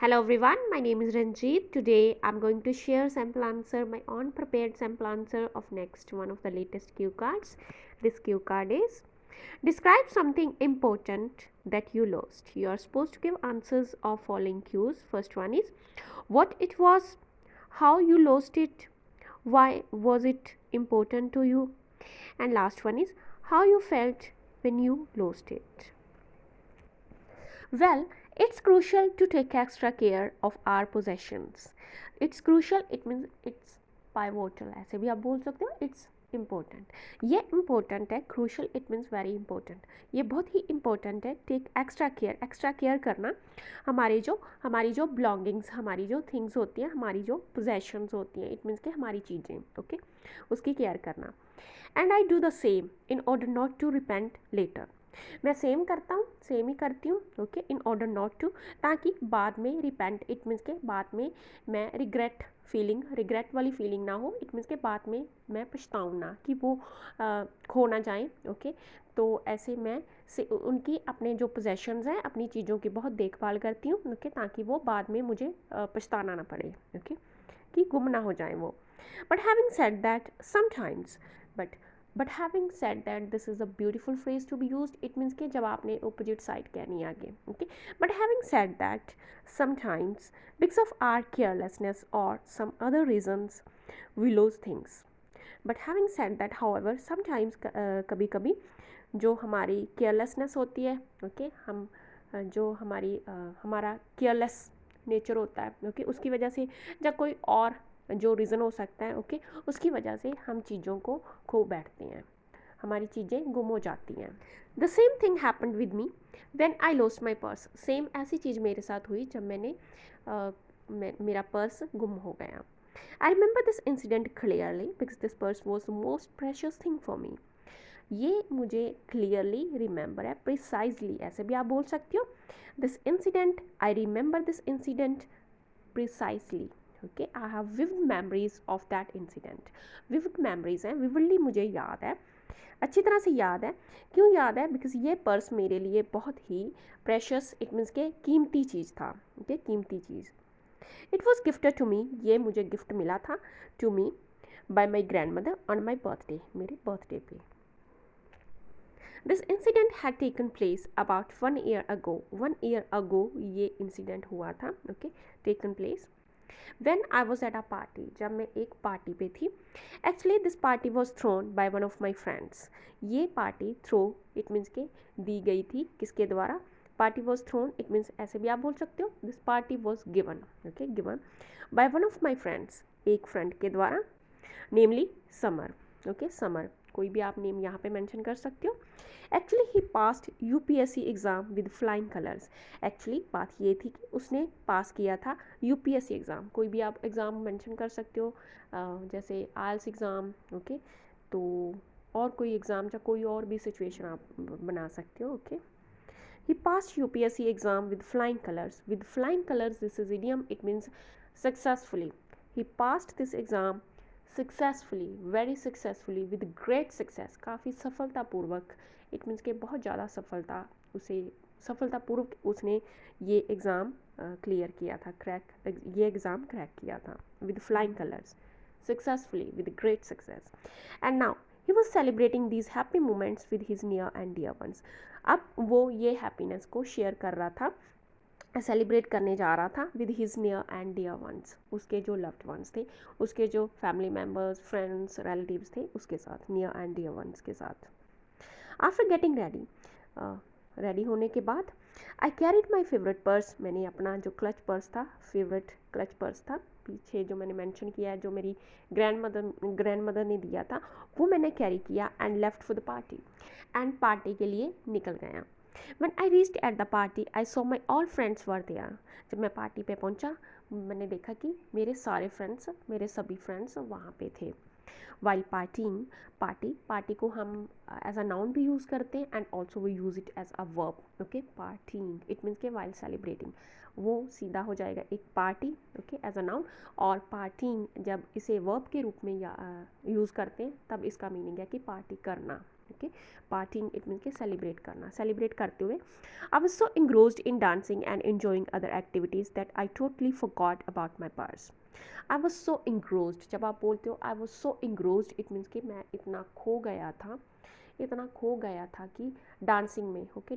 Hello everyone, my name is Ranjit. Today I'm going to share sample answer, my own prepared sample answer of next one of the latest cue cards. This cue card is describe something important that you lost. You are supposed to give answers of following cues. First one is what it was, how you lost it, why was it important to you, and last one is how you felt when you lost it. Well, it's crucial to take extra care of our possessions. It's crucial, it means it's pivotal. ऐसे भी आप बोल सकते हो it's important. ये important है, crucial it means very important. ये बहुत ही important है. Take extra care करना हमारी जो belongings, हमारी जो things होती हैं, हमारी जो possessions होती हैं, it means कि हमारी चीज़ें, okay, उसकी care करना. And I do the same in order not to repent later. मैं सेम करता हूँ, सेम ही करती हूँ, okay, in order not to, ताकि बाद में रिपेंट, इट मीन्स के बाद में मैं रिग्रेट वाली फीलिंग ना हो, इट मीन्स के बाद में मैं पछताऊँ ना कि वो खो ना जाए, ओके. तो ऐसे मैं से उनकी अपने जो पोजेशंस हैं, अपनी चीज़ों की बहुत देखभाल करती हूँ, ओके, ताकि वो बाद में मुझे पछताना ना पड़े, ओके, कि गुम ना हो जाए वो. But having said that sometimes, but having said that this is a beautiful phrase to be used. It means कि जब आपने अपोजिट साइड कहनी है आगे, okay. But having said that sometimes because of our carelessness और some other reasons we lose things. But having said that however sometimes कभी कभी जो हमारी केयरलेसनेस होती है, ओके, हम जो हमारा केयरलेस नेचर होता है, ओके, उसकी वजह से जब कोई और जो रीज़न हो सकता है, ओके, उसकी वजह से हम चीज़ों को खो बैठते हैं, हमारी चीज़ें गुम हो जाती हैं. The same thing happened with me when I lost my purse. Same ऐसी चीज़ मेरे साथ हुई जब मेरा पर्स गुम हो गया. I remember this incident clearly because this purse was the most precious thing for me. ये मुझे क्लियरली रिमेंबर है, प्रिसाइजली ऐसे भी आप बोल सकते हो. This incident, I remember this incident precisely, okay. I have vivid memories of that incident. Vivid memories हैं, विविडली मुझे याद है, अच्छी तरह से याद है. क्यों याद है? बिकॉज ये पर्स मेरे लिए बहुत ही प्रेशियस, इट मीन्स के कीमती चीज़ था, ओके, कीमती चीज़. It was gifted to me, ये मुझे गिफ्ट मिला था to me by my grandmother on my birthday, मेरे बर्थडे पे. This incident had taken place about 1 year ago. 1 year ago ये इंसिडेंट हुआ था, okay, taken place when I was at a party, जब मैं एक पार्टी पे थी. Actually this party was thrown by one of my friends. ये party throw it means के दी गई थी, किसके द्वारा? Party was thrown, it means ऐसे भी आप बोल सकते हो. This party was given, okay, given by one of my friends, एक फ्रेंड के द्वारा, नेमली समर, ओके, समर, कोई भी आप नेम यहाँ पे मेंशन कर सकते हो. Actually he passed UPSC exam with flying colours. Actually बात ये थी कि उसने पास किया था यूपीएससी एग्ज़ाम, कोई भी आप एग्ज़ाम मेंशन कर सकते हो, जैसे आइल्स एग्ज़ाम, ओके, तो और कोई एग्ज़ाम या कोई और भी सिचुएशन आप बना सकते हो, okay. He passed UPSC exam with flying colours. With flying colours this is idiom, it means successfully. He passed this exam successfully, very successfully, with great success, काफ़ी सफलतापूर्वक, इट मीन्स के बहुत ज़्यादा सफलतापूर्वक उसने ये एग्ज़ाम क्लियर किया था, ये एग्ज़ाम क्रैक किया था. With flying colours, successfully, with great success. And now he was celebrating these happy moments with his near and dear ones. अब वो ये हैप्पीनेस को शेयर कर रहा था, सेलिब्रेट करने जा रहा था with his near and dear ones, उसके जो लव्ड वंस थे, उसके जो फैमिली मेम्बर्स, फ्रेंड्स, रिलेटिव्स थे, उसके साथ, नियर एंड डियर वंस के साथ. आफ्टर गेटिंग रेडी, रेडी होने के बाद, आई कैरिड माई फेवरेट पर्स. मैंने अपना जो क्लच पर्स था, फेवरेट क्लच पर्स था, पीछे जो मैंने मेंशन किया है, जो मेरी ग्रैंड मदर ने दिया था, वो मैंने कैरी किया. And left for the party, and party के लिए निकल गया. When I reached at the party, I saw my all friends were there. जब मैं पार्टी पे पहुंचा, मैंने देखा कि मेरे सारे फ्रेंड्स, मेरे सभी फ्रेंड्स वहाँ पे थे. While partying, पार्टी को हम एज अ नाउन भी यूज़ करते हैं and also we use it as a verb, okay. Partying it means के वाइल सेलिब्रेटिंग, वो सीधा हो जाएगा एक party, okay, as a noun. और पार्टीइंग जब इसे वर्ब के रूप में यूज़ करते हैं, तब इसका मीनिंग है कि पार्टी करना, ओके, पार्टिंग इट मीन्स के सेलिब्रेट करना, सेलिब्रेट करते हुए। I was so engrossed in dancing and enjoying other activities that I totally forgot about my purse. I was so engrossed, जब आप बोलते हो I was so engrossed it means कि मैं इतना खो गया था, इतना खो गया था कि डांसिंग में, okay,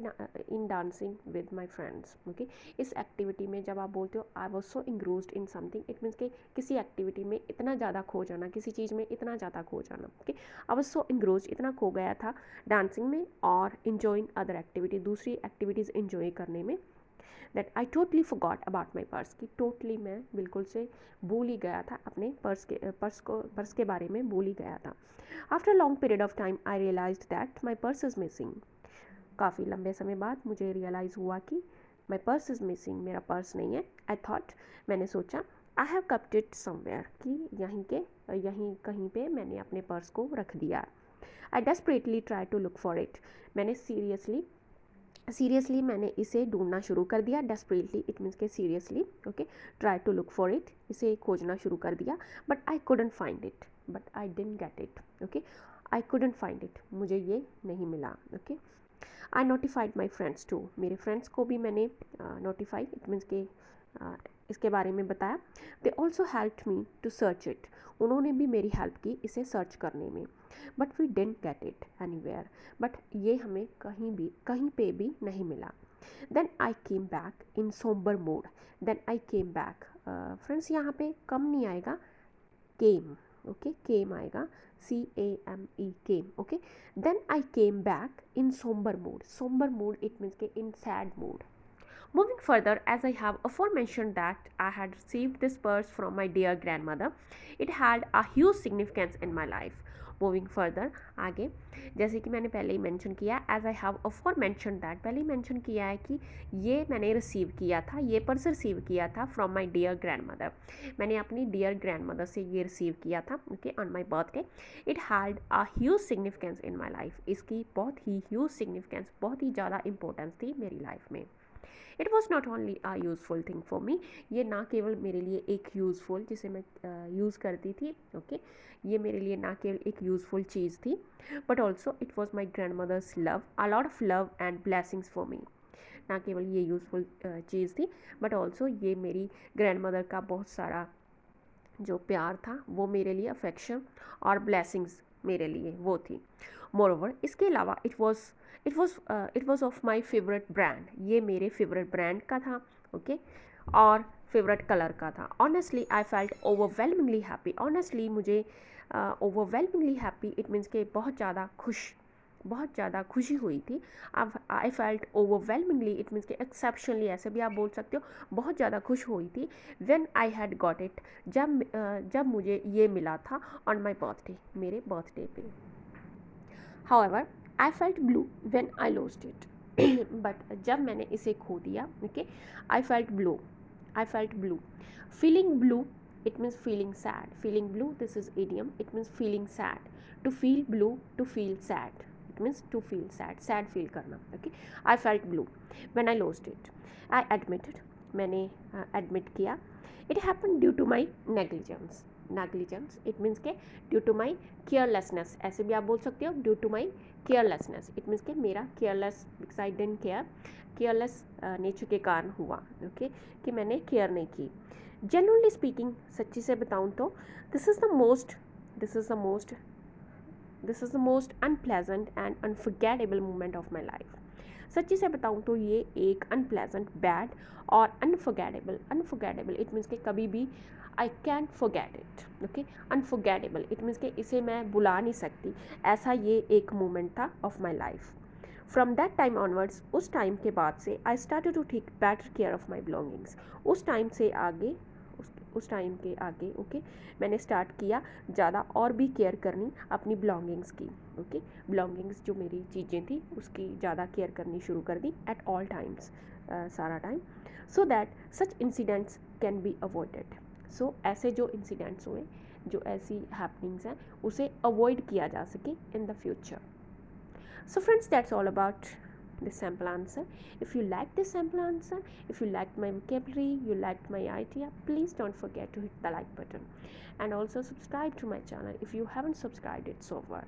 in dancing with my friends, okay. इस एक्टिविटी में जब आप बोलते हो I was so engrossed in something, it means कि किसी एक्टिविटी में इतना ज़्यादा खो जाना, किसी चीज़ में इतना ज़्यादा खो जाना, okay. I was so engrossed, इतना खो गया था डांसिंग में और enjoying अदर एक्टिविटी, दूसरी एक्टिविटीज़ enjoy करने में, that I totally forgot about my purse, कि टोटली मैं बिल्कुल से भूल ही गया था अपने पर्स के बारे में भूल ही गया था। After long period of time I realized that my purse is missing. काफ़ी लंबे समय बाद मुझे रियलाइज़ हुआ कि माई पर्स इज़ मिसिंग, मेरा पर्स नहीं है। आई थॉट, मैंने सोचा, I have kept it somewhere, कि यहीं कहीं पे मैंने अपने पर्स को रख दिया। I desperately try to look for it, मैंने सीरियसली मैंने इसे ढूंढना शुरू कर दिया। डेस्परेटली इट मीन्स के seriously, okay, try to look for it, इसे खोजना शुरू कर दिया। But I couldn't find it, but I didn't get it, okay, I couldn't find it, मुझे ये नहीं मिला, okay. I notified my friends too, मेरे फ्रेंड्स को भी मैंने नोटिफाई इट मीन्स के इसके बारे में बताया। They also help me to search it, उन्होंने भी मेरी हेल्प की इसे सर्च करने में। But we didn't get it anywhere, but ये हमें कहीं पे भी नहीं मिला। Then I came back in sombre mode, then I came back, friends यहाँ पे कम नहीं आएगा, केम, ओके, केम आएगा, CAME, came, okay. Then I came back in sombre mode, sombre mode it means के in sad mode. Moving further, as I have aforementioned that I had received this purse from my dear grandmother, it had a huge significance in my life. Moving further, आगे, जैसे कि मैंने पहले ही mention किया, as I have aforementioned that, पहले ही mention किया है कि ये मैंने रिसीव किया था, ये पर्स रिसीव किया था from my dear grandmother, मैंने अपनी dear grandmother से ये रिसीव किया था, okay, on my birthday. It had a huge significance in my life, इसकी बहुत ही huge significance, बहुत ही ज़्यादा importance थी मेरी लाइफ में। It was not only a useful thing for me, ये ना केवल मेरे लिए एक यूज़फुल, जिसे मैं यूज़ करती थी, ओके, ये मेरे लिए ना केवल एक यूज़फुल चीज़ थी, but also it was my grandmother's love, a lot of love and blessings for me. ना केवल ये यूज़फुल चीज़ थी, बट ऑल्सो ये मेरी ग्रैंड मदर का बहुत सारा जो प्यार था वो मेरे लिए, अफेक्शन और ब्लेसिंग्स मेरे लिए वो थी। मोरओवर, इसके अलावा it was of my favourite brand, ये मेरे फेवरेट ब्रांड का था, ओके, और फेवरेट कलर का था। Honestly I felt overwhelmingly happy, honestly मुझे ओवरवेलमिंगली हैप्पी इट मीन्स के बहुत ज़्यादा खुशी हुई थी। I felt overwhelmingly it means के एक्सेप्शनली, ऐसे भी आप बोल सकते हो, बहुत ज़्यादा खुश हुई थी। When I had got it, जब मुझे ये मिला था ऑन माई बर्थडे, मेरे बर्थडे पे। However, I felt blue when I lost it, but जब मैंने इसे खो दिया, okay, I felt blue, feeling blue it means feeling sad, feeling blue, this is idiom, it means feeling sad, to feel blue, to feel sad, it means to feel sad feel करना, okay। I felt blue when I lost it, I admitted, मैंने admit किया, it happened due to my negligence, it means के due to my carelessness, ऐसे भी आप बोल सकते हो, due to my carelessness, it means के मेरा careless, because I didn't care, careless nature के कारण हुआ, ओके, कि मैंने केयर नहीं की। जनरली स्पीकिंग, सच्ची से बताऊँ तो this is the most unpleasant and unforgettable moment of my life. सच्ची से बताऊँ तो ये एक अनप्लेजेंट, बैड और अनफॉरगेटेबल इट मीन्स के कभी भी I can't forget it, okay. Unforgettable it means के इसे मैं भुला नहीं सकती, ऐसा ये एक मोमेंट था of my life. From that time onwards, उस टाइम के बाद से I started to take better care of my belongings, उस टाइम के आगे, ओके, मैंने स्टार्ट किया ज़्यादा और भी केयर करनी अपनी बिलोंगिंग्स की, ओके, बिलोंगिंग्स जो मेरी चीज़ें थी उसकी ज़्यादा केयर करनी शुरू कर दी एट ऑल टाइम्स, सारा time, so that such incidents can be avoided, so ऐसे जो इंसिडेंट्स हुए, जो ऐसी हैपनिंग्स हैं, उसे अवॉइड किया जा सके in the future. So friends, that's all about this sample answer. If you like this sample answer, if you liked my vocabulary, you liked my idea, please don't forget to hit the like button and also subscribe to my channel if you haven't subscribed it so far,